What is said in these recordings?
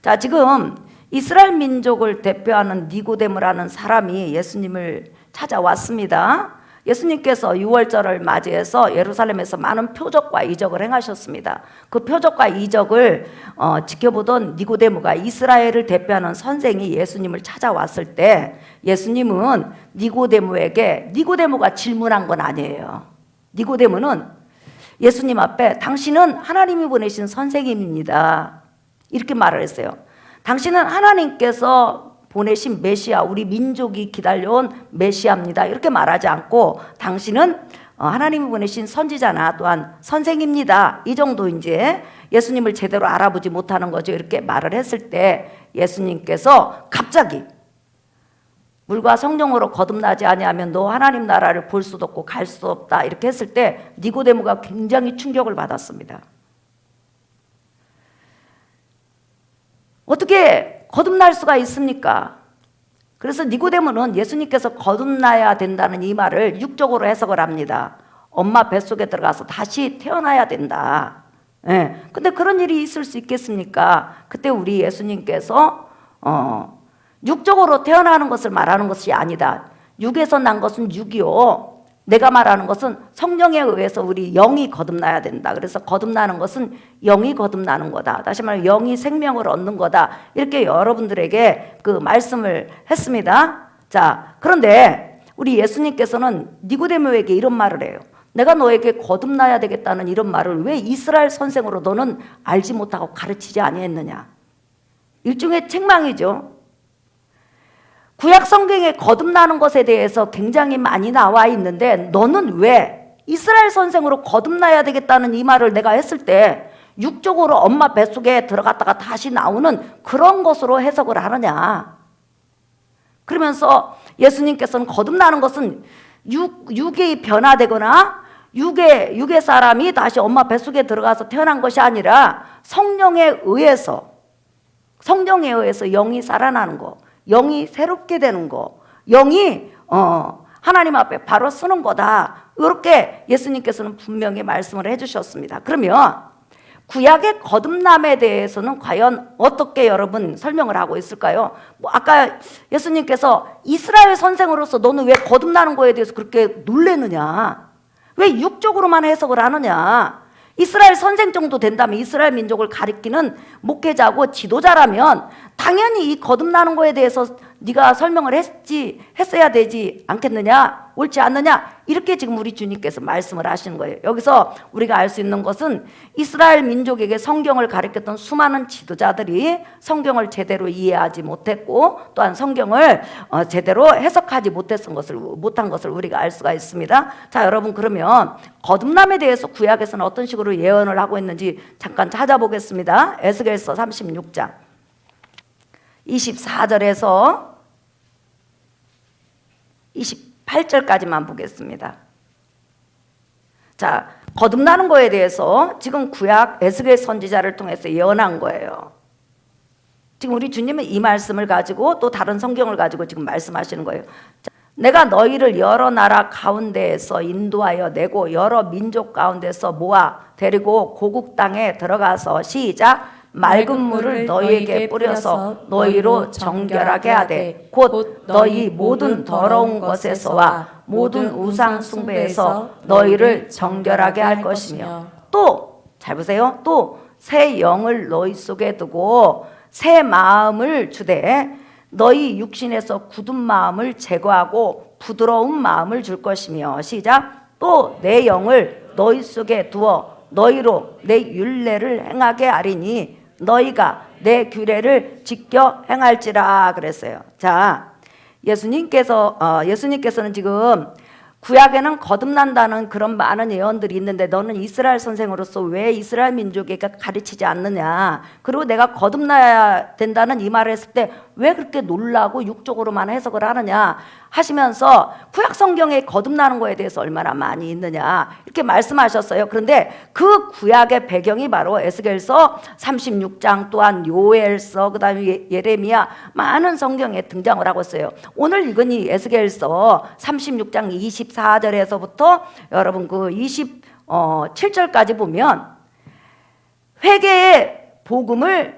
자, 지금 이스라엘 민족을 대표하는 니고데모라는 사람이 예수님을 찾아왔습니다. 예수님께서 유월절을 맞이해서 예루살렘에서 많은 표적과 이적을 행하셨습니다. 그 표적과 이적을 지켜보던 니고데모가 이스라엘을 대표하는 선생이 예수님을 찾아왔을 때 예수님은 니고데모가 질문한 건 아니에요. 니고데모는 예수님 앞에 당신은 하나님이 보내신 선생님입니다. 이렇게 말을 했어요. 당신은 하나님께서 보내신 메시아, 우리 민족이 기다려온 메시아입니다. 이렇게 말하지 않고 당신은 하나님이 보내신 선지자나 또한 선생입니다. 이 정도 이제 예수님을 제대로 알아보지 못하는 거죠. 이렇게 말을 했을 때 예수님께서 갑자기 물과 성령으로 거듭나지 아니하면 너 하나님 나라를 볼 수도 없고 갈 수도 없다. 이렇게 했을 때 니고데모가 굉장히 충격을 받았습니다. 어떻게 거듭날 수가 있습니까? 그래서 니고데모는 예수님께서 거듭나야 된다는 이 말을 육적으로 해석을 합니다. 엄마 뱃속에 들어가서 다시 태어나야 된다. 근데 그런 일이 있을 수 있겠습니까? 그때 우리 예수님께서 육적으로 태어나는 것을 말하는 것이 아니다. 육에서 난 것은 육이요. 내가 말하는 것은 성령에 의해서 우리 영이 거듭나야 된다. 그래서 거듭나는 것은 영이 거듭나는 거다. 다시 말해 영이 생명을 얻는 거다. 이렇게 여러분들에게 그 말씀을 했습니다. 자, 그런데 우리 예수님께서는 니고데모에게 이런 말을 해요. 내가 너에게 거듭나야 되겠다는 이런 말을 왜 이스라엘 선생으로 너는 알지 못하고 가르치지 아니했느냐. 일종의 책망이죠. 구약 성경에 거듭나는 것에 대해서 굉장히 많이 나와 있는데 너는 왜 이스라엘 선생으로 거듭나야 되겠다는 이 말을 내가 했을 때 육적으로 엄마 뱃속에 들어갔다가 다시 나오는 그런 것으로 해석을 하느냐. 그러면서 예수님께서는 거듭나는 것은 육이 변화되거나 육의 사람이 다시 엄마 뱃속에 들어가서 태어난 것이 아니라 성령에 의해서 영이 살아나는 거, 영이 새롭게 되는 거, 영이 하나님 앞에 바로 쓰는 거다. 이렇게 예수님께서는 분명히 말씀을 해주셨습니다. 그러면 구약의 거듭남에 대해서는 과연 어떻게 여러분 설명을 하고 있을까요? 아까 예수님께서 이스라엘 선생으로서 너는 왜 거듭나는 거에 대해서 그렇게 놀래느냐? 왜 육적으로만 해석을 하느냐? 이스라엘 선생 정도 된다면 이스라엘 민족을 가리키는 목회자고 지도자라면 당연히 이 거듭나는 거에 대해서 네가 설명을 했어야 되지 않겠느냐? 옳지 않느냐? 이렇게 지금 우리 주님께서 말씀을 하시는 거예요. 여기서 우리가 알 수 있는 것은 이스라엘 민족에게 성경을 가르쳤던 수많은 지도자들이 성경을 제대로 이해하지 못했고 또한 성경을 제대로 해석하지 못한 것을 우리가 알 수가 있습니다. 자, 여러분 그러면 거듭남에 대해서 구약에서는 어떤 식으로 예언을 하고 있는지 잠깐 찾아보겠습니다. 에스겔서 36장 24절에서 28절까지만 보겠습니다. 자, 거듭나는 거에 대해서 지금 구약 에스겔 선지자를 통해서 예언한 거예요. 지금 우리 주님은 이 말씀을 가지고 또 다른 성경을 가지고 지금 말씀하시는 거예요. 자, 내가 너희를 여러 나라 가운데에서 인도하여 내고 여러 민족 가운데서 모아 데리고 고국 땅에 들어가서 시작 맑은 물을 너희에게 뿌려서 너희로 정결하게 하되 곧 너희 모든 더러운 것에서와 모든 우상 숭배에서 너희를 정결하게 할 것이며 또 잘 보세요. 또 새 영을 너희 속에 두고 새 마음을 주되 너희 육신에서 굳은 마음을 제거하고 부드러운 마음을 줄 것이며 시작 또 내 영을 너희 속에 두어 너희로 내 율례를 행하게 하리니 너희가 내 규례를 지켜 행할지라 그랬어요. 자, 예수님께서는 지금 구약에는 거듭난다는 그런 많은 예언들이 있는데 너는 이스라엘 선생으로서 왜 이스라엘 민족에게 가르치지 않느냐. 그리고 내가 거듭나야 된다는 이 말을 했을 때 왜 그렇게 놀라고 육적으로만 해석을 하느냐 하시면서 구약 성경에 거듭나는 거에 대해서 얼마나 많이 있느냐 이렇게 말씀하셨어요. 그런데 그 구약의 배경이 바로 에스겔서 36장 또한 요엘서 그다음에 예레미야 많은 성경에 등장을 하고 있어요. 오늘 읽은 이 에스겔서 36장 24절에서부터 여러분 그 27절까지 보면 회개의 복음을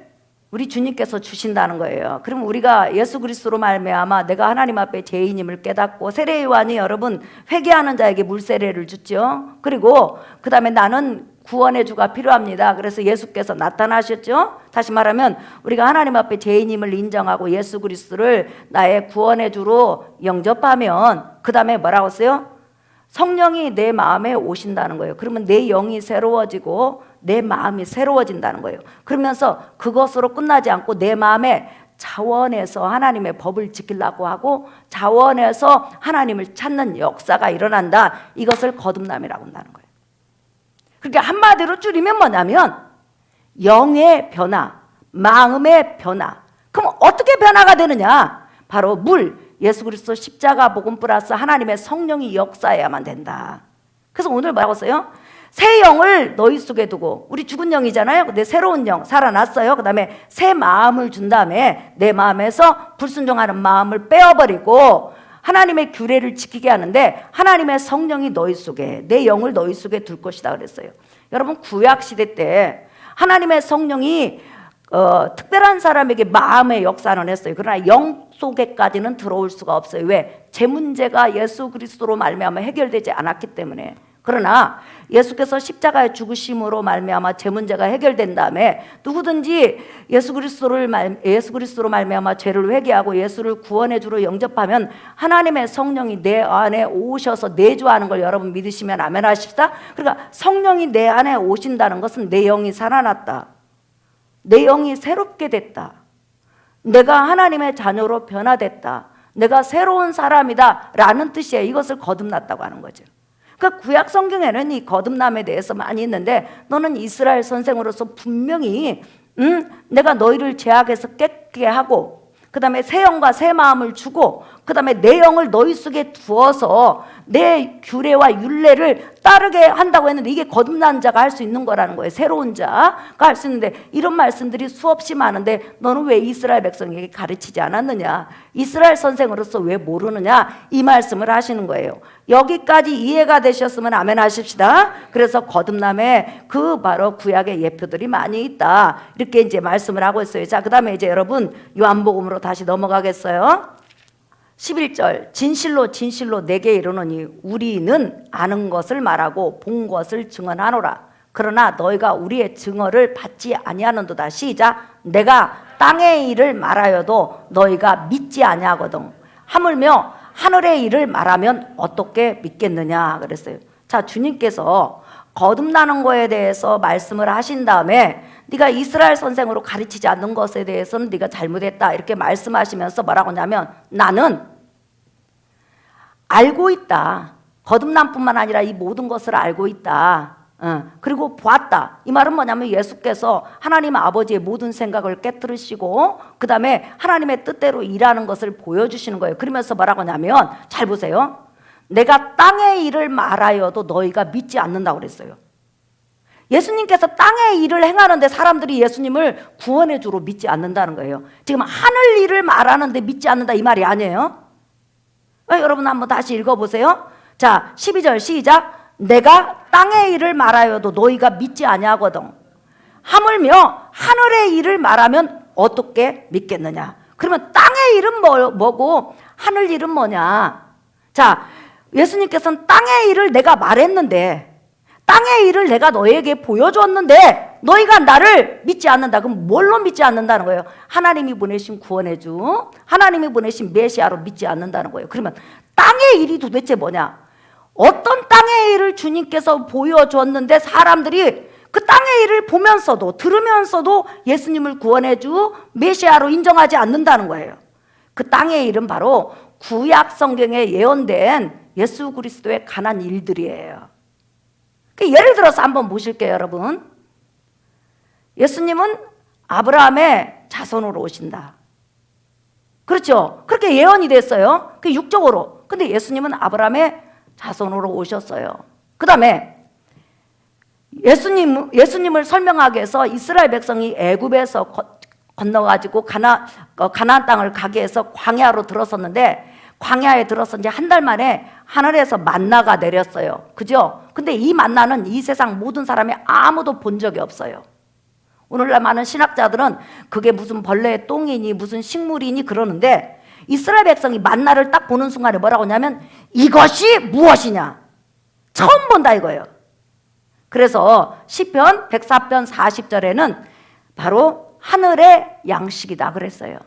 우리 주님께서 주신다는 거예요. 그럼 우리가 예수 그리스도로 말미암아 내가 하나님 앞에 죄인임을 깨닫고 세례 요한이 여러분 회개하는 자에게 물세례를 줬죠. 그리고 그 다음에 나는 구원의 주가 필요합니다. 그래서 예수께서 나타나셨죠. 다시 말하면 우리가 하나님 앞에 죄인임을 인정하고 예수 그리스도를 나의 구원의 주로 영접하면 그 다음에 뭐라고 했어요? 성령이 내 마음에 오신다는 거예요. 그러면 내 영이 새로워지고 내 마음이 새로워진다는 거예요. 그러면서 그것으로 끝나지 않고 내 마음에 자원해서 하나님의 법을 지키려고 하고 자원해서 하나님을 찾는 역사가 일어난다. 이것을 거듭남이라고 한다는 거예요. 그러니까 한마디로 줄이면 뭐냐면 영의 변화, 마음의 변화. 그럼 어떻게 변화가 되느냐? 바로 예수 그리스도 십자가 복음 플러스 하나님의 성령이 역사해야만 된다. 그래서 오늘 뭐라고 써요? 새 영을 너희 속에 두고, 우리 죽은 영이잖아요. 근데 새로운 영 살아났어요. 그 다음에 새 마음을 준 다음에 내 마음에서 불순종하는 마음을 빼어버리고 하나님의 규례를 지키게 하는데 하나님의 성령이 너희 속에, 내 영을 너희 속에 둘 것이다 그랬어요. 여러분 구약 시대 때 하나님의 성령이 특별한 사람에게 마음의 역사는 했어요. 그러나 영 속에까지는 들어올 수가 없어요. 왜? 제 문제가 예수 그리스도로 말미암아 해결되지 않았기 때문에. 그러나 예수께서 십자가의 죽으심으로 말미암아 제 문제가 해결된 다음에 누구든지 예수 그리스도로 말미암아 죄를 회개하고 예수를 구원의 주로 영접하면 하나님의 성령이 내 안에 오셔서 내주하는 걸 여러분 믿으시면 아멘 하십시다. 그러니까 성령이 내 안에 오신다는 것은 내 영이 살아났다. 내 영이 새롭게 됐다. 내가 하나님의 자녀로 변화됐다. 내가 새로운 사람이다 라는 뜻이에요. 이것을 거듭났다고 하는 거죠. 그러니까 구약 성경에는 이 거듭남에 대해서 많이 있는데 너는 이스라엘 선생으로서 분명히 내가 너희를 죄악에서 깨끗게 하고 그 다음에 새 영과 새 마음을 주고 그 다음에 내 영을 너희 속에 두어서 내 규례와 율례를 따르게 한다고 했는데 이게 거듭난 자가 할 수 있는 거라는 거예요. 새로운 자가 할 수 있는데 이런 말씀들이 수없이 많은데 너는 왜 이스라엘 백성에게 가르치지 않았느냐? 이스라엘 선생으로서 왜 모르느냐? 이 말씀을 하시는 거예요. 여기까지 이해가 되셨으면 아멘 하십시다. 그래서 거듭남에 바로 구약의 예표들이 많이 있다. 이렇게 이제 말씀을 하고 있어요. 자, 그 다음에 이제 여러분 요한복음으로 다시 넘어가겠어요. 11절 진실로 진실로 내게 이르노니 우리는 아는 것을 말하고 본 것을 증언하노라. 그러나 너희가 우리의 증언을 받지 아니하는도다. 시작. 내가 땅의 일을 말하여도 너희가 믿지 아니하거든. 하물며 하늘의 일을 말하면 어떻게 믿겠느냐 그랬어요. 자, 주님께서 거듭나는 거에 대해서 말씀을 하신 다음에 네가 이스라엘 선생으로 가르치지 않는 것에 대해서는 네가 잘못했다 이렇게 말씀하시면서 뭐라고 하냐면 나는 알고 있다. 거듭남뿐만 아니라 이 모든 것을 알고 있다. 그리고 보았다. 이 말은 뭐냐면 예수께서 하나님 아버지의 모든 생각을 깨뜨리시고 그 다음에 하나님의 뜻대로 일하는 것을 보여주시는 거예요. 그러면서 뭐라고 하냐면 잘 보세요. 내가 땅의 일을 말하여도 너희가 믿지 않는다고 그랬어요. 예수님께서 땅의 일을 행하는데 사람들이 예수님을 구원의 주로 믿지 않는다는 거예요. 지금 하늘 일을 말하는데 믿지 않는다 이 말이 아니에요. 여러분 한번 다시 읽어보세요. 자, 12절 시작. 내가 땅의 일을 말하여도 너희가 믿지 아니하거든. 하물며 하늘의 일을 말하면 어떻게 믿겠느냐. 그러면 땅의 일은 뭐고 하늘 일은 뭐냐. 자, 예수님께서는 땅의 일을 내가 말했는데 땅의 일을 내가 너희에게 보여줬는데 너희가 나를 믿지 않는다. 그럼 뭘로 믿지 않는다는 거예요? 하나님이 보내신 구원의 주, 하나님이 보내신 메시아로 믿지 않는다는 거예요. 그러면 땅의 일이 도대체 뭐냐? 어떤 땅의 일을 주님께서 보여줬는데 사람들이 그 땅의 일을 보면서도 들으면서도 예수님을 구원의 주, 메시아로 인정하지 않는다는 거예요. 그 땅의 일은 바로 구약 성경에 예언된 예수 그리스도의 관한 일들이에요. 예를 들어서 한번 보실게요, 여러분. 예수님은 아브라함의 자손으로 오신다. 그렇죠? 그렇게 예언이 됐어요. 그 육적으로. 근데 예수님은 아브라함의 자손으로 오셨어요. 그 다음에 예수님을 설명하기 위해서 이스라엘 백성이 애굽에서 건너가지고 가나안 땅을 가게 해서 광야로 들어섰는데 광야에 들어서 이제 한 달 만에 하늘에서 만나가 내렸어요. 그죠? 근데 이 만나는 이 세상 모든 사람이 아무도 본 적이 없어요. 오늘날 많은 신학자들은 그게 무슨 벌레의 똥이니 무슨 식물이니 그러는데 이스라엘 백성이 만나를 딱 보는 순간에 뭐라고 하냐면 이것이 무엇이냐 처음 본다 이거예요. 그래서 시편 104편 40절에는 바로 하늘의 양식이다 그랬어요.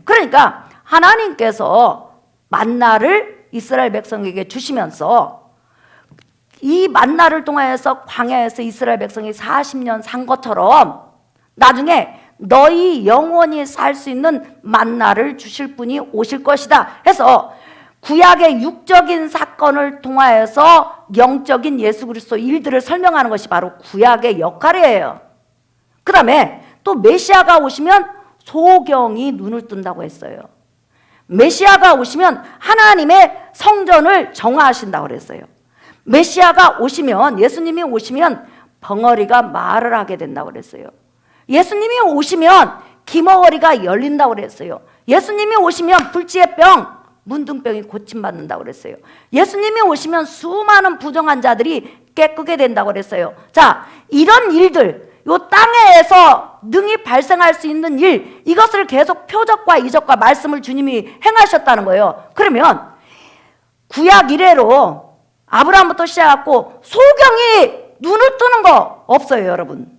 그러니까 하나님께서 만나를 이스라엘 백성에게 주시면서 이 만나를 통하여서 광야에서 이스라엘 백성이 40년 산 것처럼 나중에 너희 영원히 살 수 있는 만나를 주실 분이 오실 것이다 해서 구약의 육적인 사건을 통하여서 영적인 예수 그리스도 일들을 설명하는 것이 바로 구약의 역할이에요. 그 다음에 또 메시아가 오시면 소경이 눈을 뜬다고 했어요. 메시아가 오시면 하나님의 성전을 정화하신다고 그랬어요. 메시아가 오시면 예수님이 오시면 벙어리가 말을 하게 된다고 그랬어요. 예수님이 오시면 기머거리가 열린다고 그랬어요. 예수님이 오시면 불치의 병, 문둥병이 고침받는다고 그랬어요. 예수님이 오시면 수많은 부정한 자들이 깨끗게 된다고 그랬어요. 자, 이런 일들, 요 땅에서 능히 발생할 수 있는 일, 이것을 계속 표적과 이적과 말씀을 주님이 행하셨다는 거예요. 그러면 구약 이래로 아브라함부터 시작하고 소경이 눈을 뜨는 거 없어요, 여러분.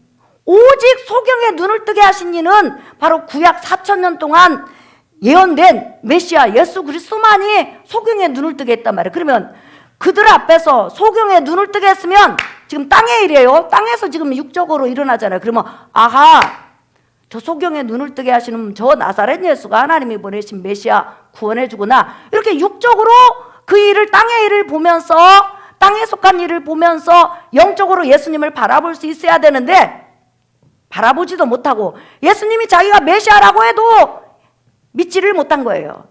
오직 소경에 눈을 뜨게 하신 이는 바로 구약 4,000년 동안 예언된 메시아 예수 그리스도만이 소경에 눈을 뜨게 했단 말이에요. 그러면 그들 앞에서 소경에 눈을 뜨게 했으면 지금 땅의 일이에요. 땅에서 지금 육적으로 일어나잖아요. 그러면 아하, 저 소경에 눈을 뜨게 하시는 저 나사렛 예수가 하나님이 보내신 메시아 구원해 주구나. 이렇게 육적으로 그 일을 땅의 일을 보면서 땅에 속한 일을 보면서 영적으로 예수님을 바라볼 수 있어야 되는데 바라보지도 못하고 예수님이 자기가 메시아라고 해도 믿지를 못한 거예요.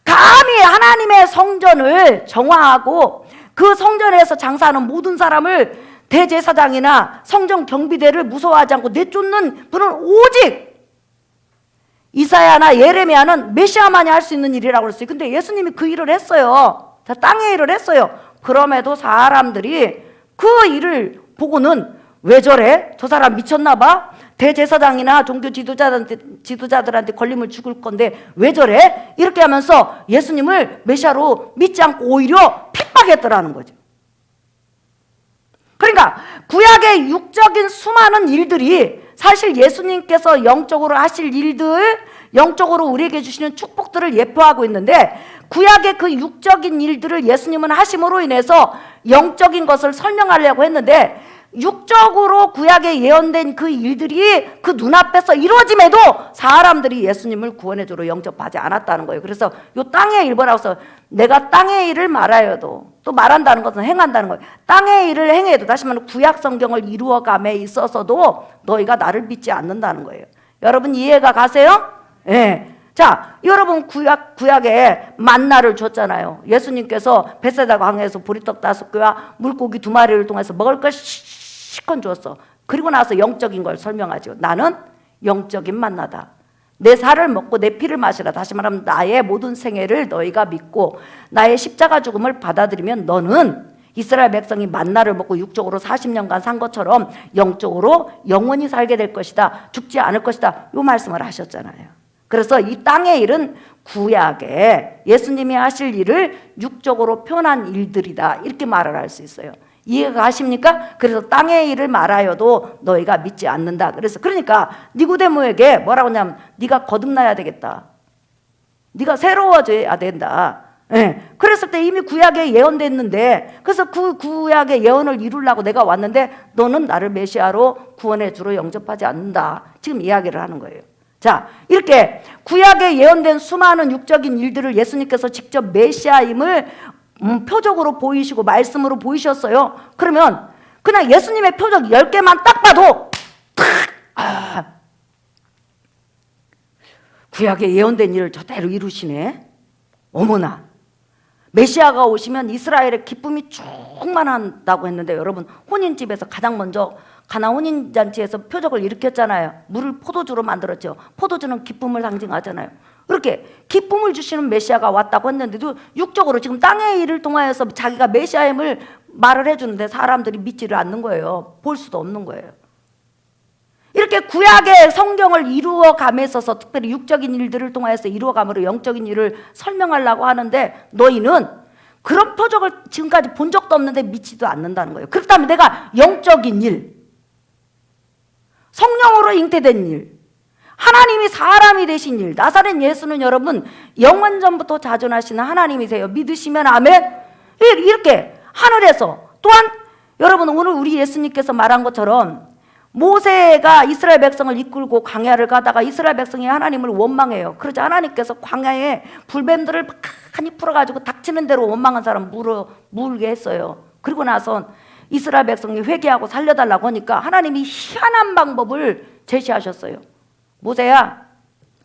감히 하나님의 성전을 정화하고 그 성전에서 장사하는 모든 사람을 대제사장이나 성전 경비대를 무서워하지 않고 내쫓는 분은 오직 이사야나 예레미야는 메시아만이 할 수 있는 일이라고 그랬어요. 근데 예수님이 그 일을 했어요. 다 땅의 일을 했어요. 그럼에도 사람들이 그 일을 보고는 왜 저래? 저 사람 미쳤나 봐? 대제사장이나 종교 지도자들한테 걸리면 죽을 건데 왜 저래? 이렇게 하면서 예수님을 메시아로 믿지 않고 오히려 핍박했더라는 거죠. 그러니까 구약의 육적인 수많은 일들이 사실 예수님께서 영적으로 하실 일들, 영적으로 우리에게 주시는 축복들을 예표하고 있는데 구약의 그 육적인 일들을 예수님은 하심으로 인해서 영적인 것을 설명하려고 했는데 육적으로 구약에 예언된 그 일들이 그 눈앞에서 이루어짐에도 사람들이 예수님을 구원해주러 영접하지 않았다는 거예요. 그래서 요 땅의 일보라고 해서 내가 땅의 일을 말하여도 또 말한다는 것은 행한다는 거예요. 땅의 일을 행해도 다시 말하면 구약 성경을 이루어감에 있어서도 너희가 나를 믿지 않는다는 거예요. 여러분 이해가 가세요? 예. 자, 여러분 구약에 만나를 줬잖아요. 예수님께서 벳세다 광야에서 보리떡 5개와 물고기 2마리를 통해서 먹을 걸 실컷 줬어. 그리고 나서 영적인 걸 설명하죠. 나는 영적인 만나다. 내 살을 먹고 내 피를 마시라. 다시 말하면 나의 모든 생애를 너희가 믿고 나의 십자가 죽음을 받아들이면 너는 이스라엘 백성이 만나를 먹고 육적으로 40년간 산 것처럼 영적으로 영원히 살게 될 것이다. 죽지 않을 것이다. 이 말씀을 하셨잖아요. 그래서 이 땅의 일은 구약에 예수님이 하실 일을 육적으로 표현한 일들이다. 이렇게 말을 할 수 있어요. 이해가 가십니까? 그래서 땅의 일을 말하여도 너희가 믿지 않는다. 그러니까 니고데모에게 뭐라고 하냐면 네가 거듭나야 되겠다. 네가 새로워져야 된다. 예. 그랬을 때 이미 구약에 예언됐는데 그래서 그 구약의 예언을 이루려고 내가 왔는데 너는 나를 메시아로 구원해 주러 영접하지 않는다. 지금 이야기를 하는 거예요. 자, 이렇게 구약에 예언된 수많은 육적인 일들을 예수님께서 직접 메시아임을 표적으로 보이시고 말씀으로 보이셨어요. 그러면 그냥 예수님의 표적 10개만 딱 봐도 구약에 예언된 일을 저대로 이루시네. 어머나. 메시아가 오시면 이스라엘의 기쁨이 충만한다고 했는데 여러분 혼인집에서 가장 먼저 가나 혼인잔치에서 표적을 일으켰잖아요. 물을 포도주로 만들었죠. 포도주는 기쁨을 상징하잖아요. 그렇게 기쁨을 주시는 메시아가 왔다고 했는데도 육적으로 지금 땅의 일을 통하여서 자기가 메시아임을 말을 해주는데 사람들이 믿지를 않는 거예요. 볼 수도 없는 거예요. 이렇게 구약의 성경을 이루어감에 있어서 특별히 육적인 일들을 통하여서 이루어감으로 영적인 일을 설명하려고 하는데 너희는 그런 표적을 지금까지 본 적도 없는데 믿지도 않는다는 거예요. 그렇다면 내가 영적인 일, 성령으로 잉태된 일, 하나님이 사람이 되신 일, 나사렛 예수는 여러분 영원전부터 자존하시는 하나님이세요. 믿으시면 아멘. 이렇게 하늘에서 또한 여러분 오늘 우리 예수님께서 말한 것처럼 모세가 이스라엘 백성을 이끌고 광야를 가다가 이스라엘 백성이 하나님을 원망해요. 그러자 하나님께서 광야에 불뱀들을 많이 풀어가지고 닥치는 대로 원망한 사람 물게 했어요. 그리고 나서 이스라엘 백성이 회개하고 살려달라고 하니까 하나님이 희한한 방법을 제시하셨어요. 모세야,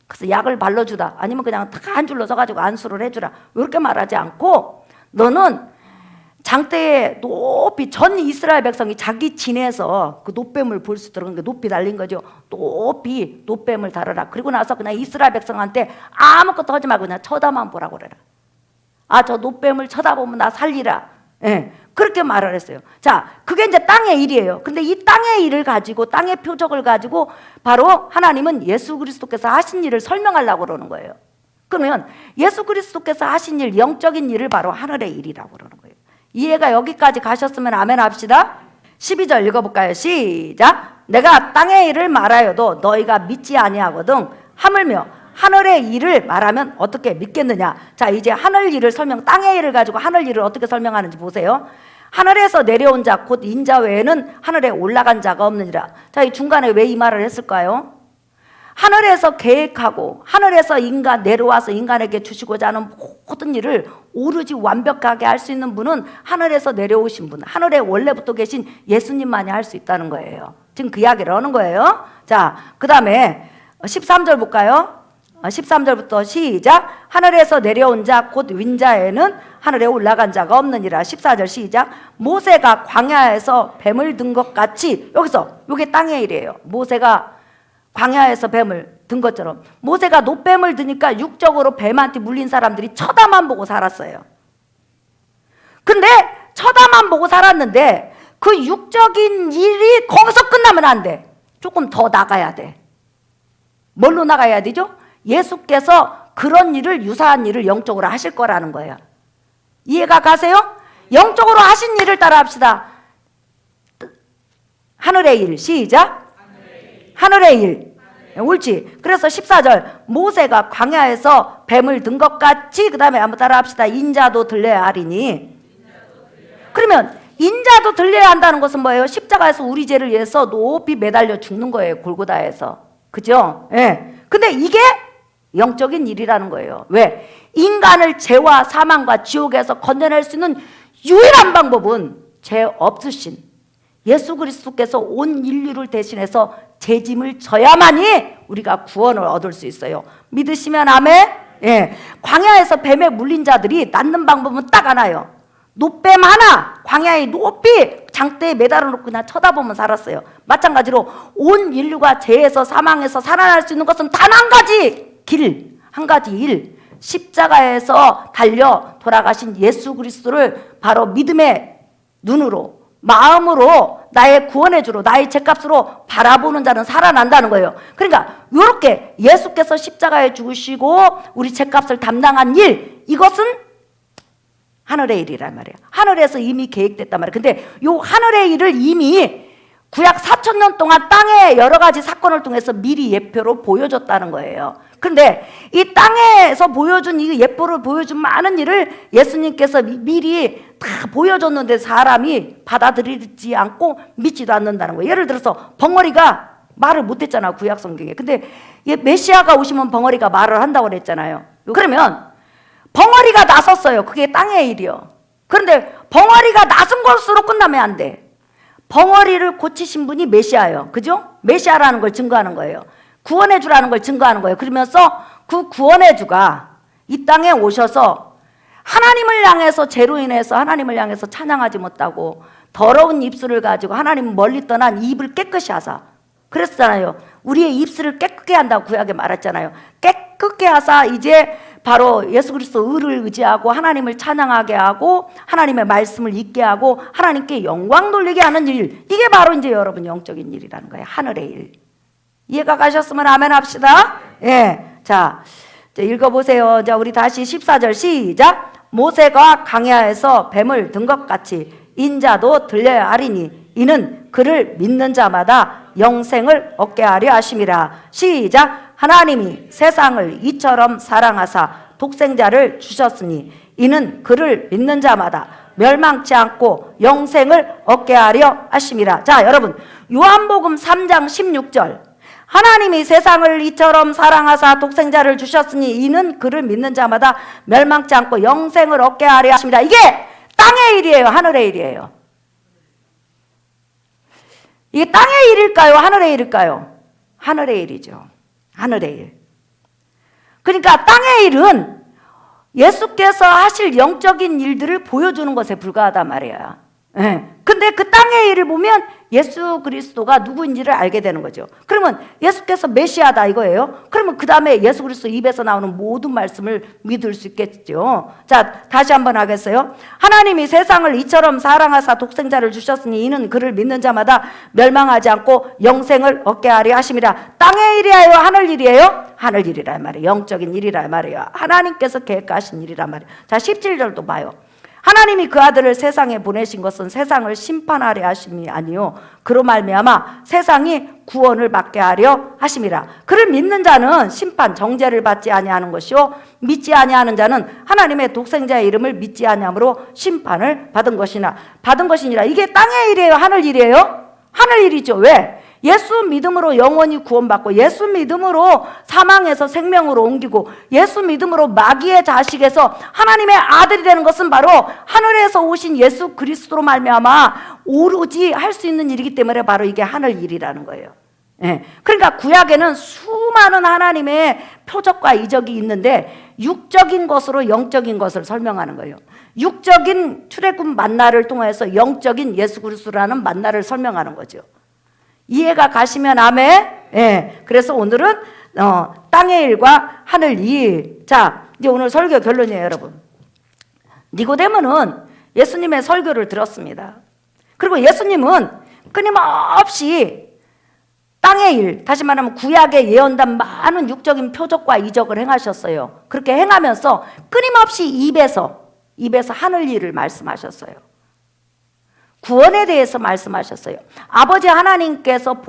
그래서 약을 발라주다 아니면 그냥 한 줄로 서가지고 안수를 해주라 이렇게 말하지 않고 너는 장대에 높이 전 이스라엘 백성이 자기 진에서 그 놋뱀을 볼 수 있도록 높이 달린 거죠. 높이 놋뱀을 달아라. 그리고 나서 그냥 이스라엘 백성한테 아무것도 하지 말고 그냥 쳐다만 보라고 그래라. 아, 저 놋뱀을 쳐다보면 나 살리라. 예, 그렇게 말을 했어요. 자, 그게 이제 땅의 일이에요. 근데 이 땅의 일을 가지고 땅의 표적을 가지고 바로 하나님은 예수 그리스도께서 하신 일을 설명하려고 그러는 거예요. 그러면 예수 그리스도께서 하신 일, 영적인 일을 바로 하늘의 일이라고 그러는 거예요. 이해가 여기까지 가셨으면 아멘 합시다. 12절 읽어볼까요? 시작. 내가 땅의 일을 말하여도 너희가 믿지 아니하거든 하물며 하늘의 일을 말하면 어떻게 믿겠느냐. 자, 이제 하늘 일을 땅의 일을 가지고 하늘 일을 어떻게 설명하는지 보세요. 하늘에서 내려온 자 곧 인자 외에는 하늘에 올라간 자가 없느니라. 자, 이 중간에 왜 이 말을 했을까요? 하늘에서 계획하고 하늘에서 인간 내려와서 인간에게 주시고자 하는 모든 일을 오로지 완벽하게 할 수 있는 분은 하늘에서 내려오신 분, 하늘에 원래부터 계신 예수님만이 할 수 있다는 거예요. 지금 그 이야기를 하는 거예요. 자, 그 다음에 13절 볼까요? 13절부터 시작. 하늘에서 내려온 자 곧 윈자에는 하늘에 올라간 자가 없느니라. 14절 시작. 모세가 광야에서 뱀을 든 것 같이, 여기서 이게 땅의 일이에요. 모세가 광야에서 뱀을 든 것처럼 모세가 놋뱀을 드니까 육적으로 뱀한테 물린 사람들이 쳐다만 보고 살았어요. 근데 쳐다만 보고 살았는데 그 육적인 일이 거기서 끝나면 안 돼. 조금 더 나가야 돼. 뭘로 나가야 되죠? 예수께서 그런 일을, 유사한 일을 영적으로 하실 거라는 거예요. 이해가 가세요? 영적으로 하신 일을 따라 합시다. 하늘의 일 시작. 하늘의 일. 옳지. 그래서 14절 모세가 광야에서 뱀을 든 것 같이, 그 다음에 한번 따라 합시다. 인자도 들려야 하리니. 그러면 인자도 들려야 한다는 것은 뭐예요? 십자가에서 우리 죄를 위해서 높이 매달려 죽는 거예요. 골고다에서. 그죠? 예. 근데 이게 영적인 일이라는 거예요. 왜? 인간을 죄와 사망과 지옥에서 건져낼 수 있는 유일한 방법은 죄 없으신 예수 그리스도께서 온 인류를 대신해서 죄짐을 져야만이 우리가 구원을 얻을 수 있어요. 믿으시면 아멘? 예. 광야에서 뱀에 물린 자들이 낫는 방법은 딱 하나요. 놋뱀 하나 광야에 높이 장대에 매달아 놓고 그냥 쳐다보면 살았어요. 마찬가지로 온 인류가 죄에서 사망에서 살아날 수 있는 것은 단 한 가지 길, 한 가지 일, 십자가에서 달려 돌아가신 예수 그리스도를 바로 믿음의 눈으로, 마음으로 나의 구원의 주로, 나의 죄값으로 바라보는 자는 살아난다는 거예요. 그러니까 이렇게 예수께서 십자가에 죽으시고 우리 죄값을 담당한 일, 이것은 하늘의 일이란 말이에요. 하늘에서 이미 계획됐단 말이에요. 근데 이 하늘의 일을 이미 구약 4,000년 동안 땅의 여러 가지 사건을 통해서 미리 예표로 보여줬다는 거예요. 근데 이 땅에서 보여준 이 예표를 보여준 많은 일을 예수님께서 미리 다 보여줬는데 사람이 받아들이지 않고 믿지도 않는다는 거예요. 예를 들어서 벙어리가 말을 못했잖아, 구약 성경에. 근데 메시아가 오시면 벙어리가 말을 한다고 그랬잖아요. 그러면 벙어리가 나섰어요. 그게 땅의 일이요. 그런데 벙어리가 나선 것으로 끝나면 안 돼. 벙어리를 고치신 분이 메시아예요. 그죠? 메시아라는 걸 증거하는 거예요. 구원해 주라는 걸 증거하는 거예요. 그러면서 그 구원해 주가 이 땅에 오셔서 하나님을 향해서 죄로 인해서 하나님을 향해서 찬양하지 못하고 더러운 입술을 가지고 하나님 멀리 떠난 입을 깨끗이 하사. 그랬잖아요. 우리의 입술을 깨끗게 한다고 구약에 말했잖아요. 깨끗게 하사 이제 바로 예수 그리스도 의를 의지하고 하나님을 찬양하게 하고 하나님의 말씀을 읽게 하고 하나님께 영광 돌리게 하는 일, 이게 바로 이제 여러분 영적인 일이라는 거예요. 하늘의 일. 이해가 가셨으면 아멘 합시다. 예. 자, 읽어보세요. 자, 우리 다시 14절 시작. 모세가 강야에서 뱀을 든 것 같이 인자도 들려야 하리니 이는 그를 믿는 자마다 영생을 얻게 하려 하심이라. 시작. 하나님이 세상을 이처럼 사랑하사 독생자를 주셨으니 이는 그를 믿는 자마다 멸망치 않고 영생을 얻게 하려 하심이라. 자, 여러분, 요한복음 3장 16절. 하나님이 세상을 이처럼 사랑하사 독생자를 주셨으니 이는 그를 믿는 자마다 멸망치 않고 영생을 얻게 하려 하십니다. 이게 땅의 일이에요, 하늘의 일이에요? 이게 땅의 일일까요, 하늘의 일일까요? 하늘의 일이죠. 하늘의 일. 그러니까 땅의 일은 예수께서 하실 영적인 일들을 보여주는 것에 불과하단 말이야. 예. 근데 그 땅의 일을 보면 예수 그리스도가 누구인지를 알게 되는 거죠. 그러면 예수께서 메시아다 이거예요. 그러면 그 다음에 예수 그리스도 입에서 나오는 모든 말씀을 믿을 수 있겠죠. 자, 다시 한번 하겠어요. 하나님이 세상을 이처럼 사랑하사 독생자를 주셨으니 이는 그를 믿는 자마다 멸망하지 않고 영생을 얻게 하려 하심이라. 땅의 일이에요, 하늘 일이에요? 하늘 일이라 말이에요. 영적인 일이라 말이에요. 하나님께서 계획하신 일이라 말이에요. 자, 17절도 봐요. 하나님이 그 아들을 세상에 보내신 것은 세상을 심판하려 하심이 아니요 그로 말미암아 세상이 구원을 받게 하려 하심이라. 그를 믿는 자는 심판 정죄를 받지 아니하는 것이요 믿지 아니하는 자는 하나님의 독생자의 이름을 믿지 아니함으로 심판을 받은 것이니라. 이게 땅의 일이에요, 하늘 일이에요? 하늘 일이죠. 왜? 예수 믿음으로 영원히 구원받고 예수 믿음으로 사망에서 생명으로 옮기고 예수 믿음으로 마귀의 자식에서 하나님의 아들이 되는 것은 바로 하늘에서 오신 예수 그리스도로 말미암아 오로지 할 수 있는 일이기 때문에 바로 이게 하늘 일이라는 거예요. 예. 그러니까 구약에는 수많은 하나님의 표적과 이적이 있는데 육적인 것으로 영적인 것을 설명하는 거예요. 육적인 출애굽 만나를 통해서 영적인 예수 그리스도라는 만나를 설명하는 거죠. 이해가 가시면 아멘. 예. 그래서 오늘은 땅의 일과 하늘 일. 자, 이제 오늘 설교 결론이에요, 여러분. 니고데모는 예수님의 설교를 들었습니다. 그리고 예수님은 끊임없이 땅의 일, 다시 말하면 구약에 예언된 많은 육적인 표적과 이적을 행하셨어요. 그렇게 행하면서 끊임없이 입에서 하늘 일을 말씀하셨어요. 구원에 대해서 말씀하셨어요. 아버지 하나님께서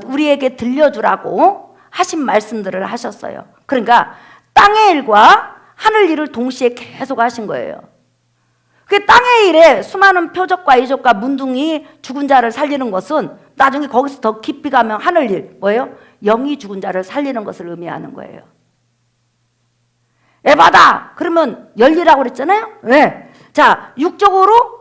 우리에게 들려주라고 하신 말씀들을 하셨어요. 그러니까 땅의 일과 하늘 일을 동시에 계속 하신 거예요. 그 땅의 일에 수많은 표적과 이적과 문둥이 죽은 자를 살리는 것은 나중에 거기서 더 깊이 가면 하늘 일, 뭐예요? 영이 죽은 자를 살리는 것을 의미하는 거예요. 에바다! 그러면 열리라고 그랬잖아요? 네. 자, 육적으로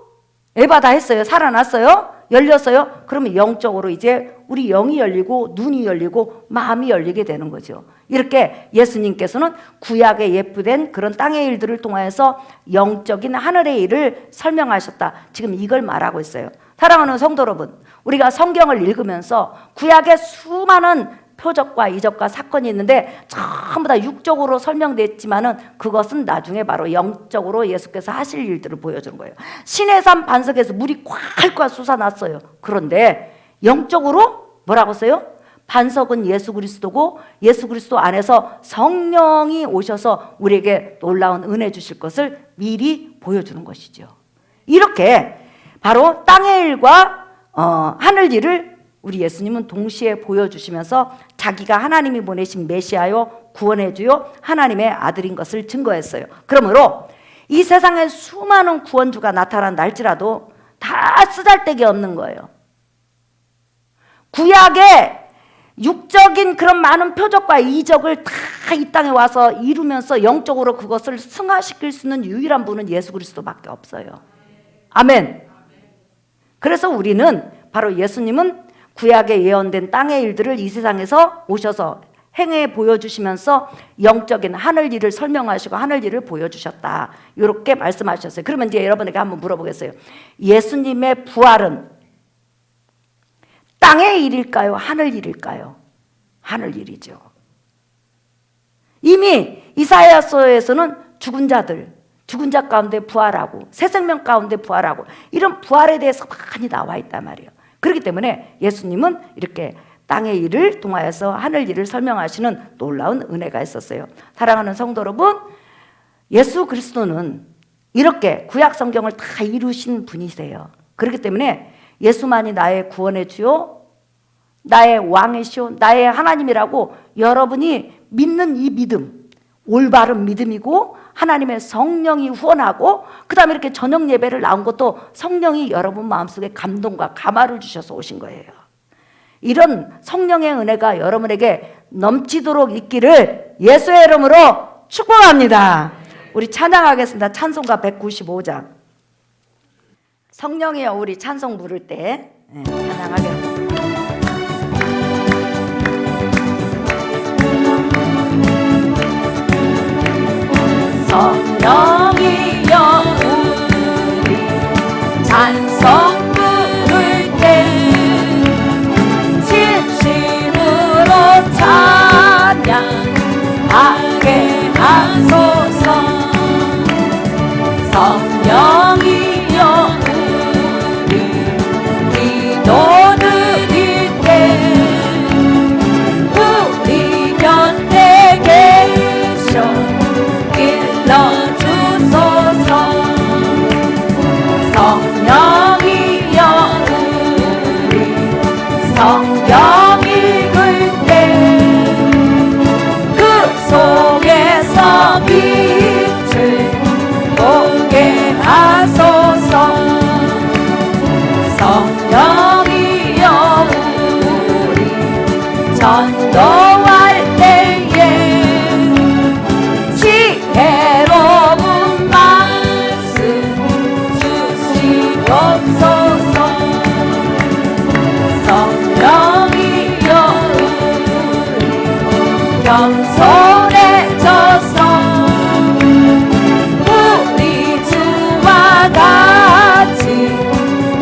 에바다 했어요. 살아났어요. 열렸어요. 그러면 영적으로 이제 우리 영이 열리고 눈이 열리고 마음이 열리게 되는 거죠. 이렇게 예수님께서는 구약에 예표된 그런 땅의 일들을 통해서 영적인 하늘의 일을 설명하셨다. 지금 이걸 말하고 있어요. 사랑하는 성도 여러분, 우리가 성경을 읽으면서 구약의 수많은 표적과 이적과 사건이 있는데 전부 다 육적으로 설명됐지만은 그것은 나중에 바로 영적으로 예수께서 하실 일들을 보여주는 거예요. 시내산 반석에서 물이 콸콸 솟아났어요. 그런데 영적으로 뭐라고 써요? 반석은 예수 그리스도고 예수 그리스도 안에서 성령이 오셔서 우리에게 놀라운 은혜 주실 것을 미리 보여주는 것이죠. 이렇게 바로 땅의 일과 하늘 일을 우리 예수님은 동시에 보여주시면서 자기가 하나님이 보내신 메시아요 구원해주요 하나님의 아들인 것을 증거했어요. 그러므로 이 세상에 수많은 구원주가 나타난다 할지라도 다 쓰잘데기 없는 거예요. 구약에 육적인 그런 많은 표적과 이적을 다 이 땅에 와서 이루면서 영적으로 그것을 승화시킬 수 있는 유일한 분은 예수 그리스도밖에 없어요. 아멘. 그래서 우리는 바로 예수님은 구약에 예언된 땅의 일들을 이 세상에서 오셔서 행해 보여주시면서 영적인 하늘 일을 설명하시고 하늘 일을 보여주셨다. 이렇게 말씀하셨어요. 그러면 이제 여러분에게 한번 물어보겠어요. 예수님의 부활은 땅의 일일까요? 하늘 일일까요? 하늘 일이죠. 이미 이사야서에서는 죽은 자 가운데 부활하고 새 생명 가운데 부활하고 이런 부활에 대해서 많이 나와 있단 말이에요. 그렇기 때문에 예수님은 이렇게 땅의 일을 통하여서 하늘 일을 설명하시는 놀라운 은혜가 있었어요. 사랑하는 성도 여러분, 예수 그리스도는 이렇게 구약 성경을 다 이루신 분이세요. 그렇기 때문에 예수만이 나의 구원의 주요, 나의 왕이시오, 나의 하나님이라고 여러분이 믿는 이 믿음, 올바른 믿음이고 하나님의 성령이 후원하고, 그 다음에 이렇게 저녁 예배를 나온 것도 성령이 여러분 마음속에 감동과 감화를 주셔서 오신 거예요. 이런 성령의 은혜가 여러분에게 넘치도록 있기를 예수의 이름으로 축복합니다. 우리 찬양하겠습니다. 찬송가 195장. 성령이여, 우리 찬송 부를 때 찬양하겠습니다. 성령이여, 우리 찬송 부를 때 진심으로 찬양하게 하소서. 성령이여, 우리 기도 드릴 때 우리 곁에 계셔 일러주소서. 성령이여, 우리 성경 읽을 때 그 속에서 빛을 보게 하소서. 성령이여, 우리 전도할 때에 지혜로운 말씀 주시옵소서. 성령이여, 우리 겸손해져서 우리 주와 같이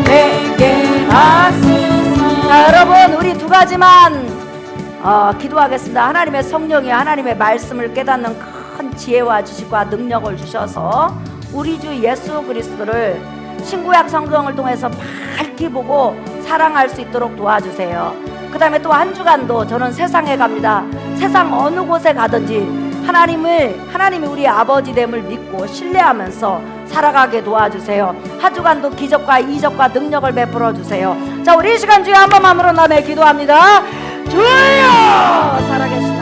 되게 하소서. 자, 여러분, 우리 두 가지만 기도하겠습니다. 하나님의 성령이 하나님의 말씀을 깨닫는 큰 지혜와 지식과 능력을 주셔서 우리 주 예수 그리스도를 신구약 성경을 통해서 밝히 보고 사랑할 수 있도록 도와주세요. 그 다음에 또 한 주간도 저는 세상에 갑니다. 세상 어느 곳에 가든지 하나님이 우리 아버지 됨을 믿고 신뢰하면서 살아가게 도와주세요. 한 주간도 기적과 이적과 능력을 베풀어 주세요. 자, 우리 이 시간 중에 한 번만 물어나며 기도합니다. 주여 살아계신